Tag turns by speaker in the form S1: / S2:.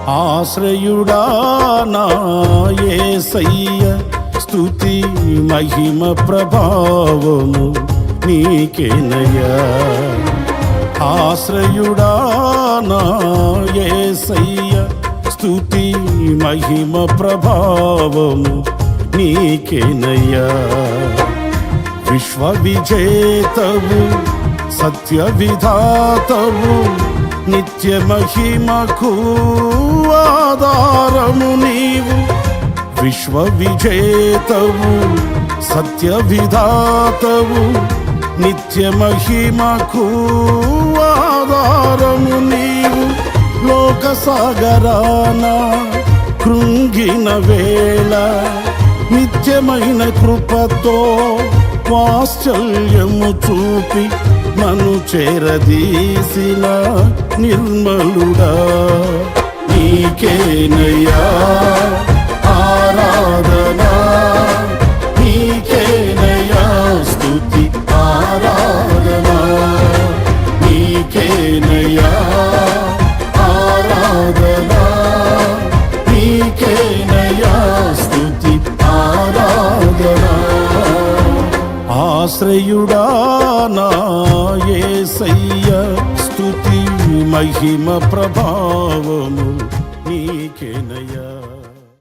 S1: ఆశ్రయుడా నా యేసయ్య, స్తుతి మహిమ ప్రభావము నీకేనయ్యా. ఆశ్రయుడా నా యేసయ్య, స్తుతి మహిమ ప్రభావము నీకేనయ్యా. విశ్వ విజేతవు, సత్య విధాతవు, నిత్య మహిమకు ఆధారము నీవు. విశ్వ విజేతవు, సత్య విధాతవు, నిత్య మహిమకు ఆధారము నీవు. లోక సాగరాన కృంగిన వేళ నిత్యమైన కృపతో వాత్సల్యము చూపి నన్ను చేరదీసిన నిర్మలుడా నీకేనయ్యా ఆరాధనా, నీకేనయ్యా స్తుతి ఆరాధనా, నీకేనయ్యా ఆరాధనా, నీకేనయ్యా స్తుతి ఆరాధనా. ఆశ్రయుడా నా యేసయ్య, స్తుతి మహిమ ప్రభావము నీకేనయ్యా.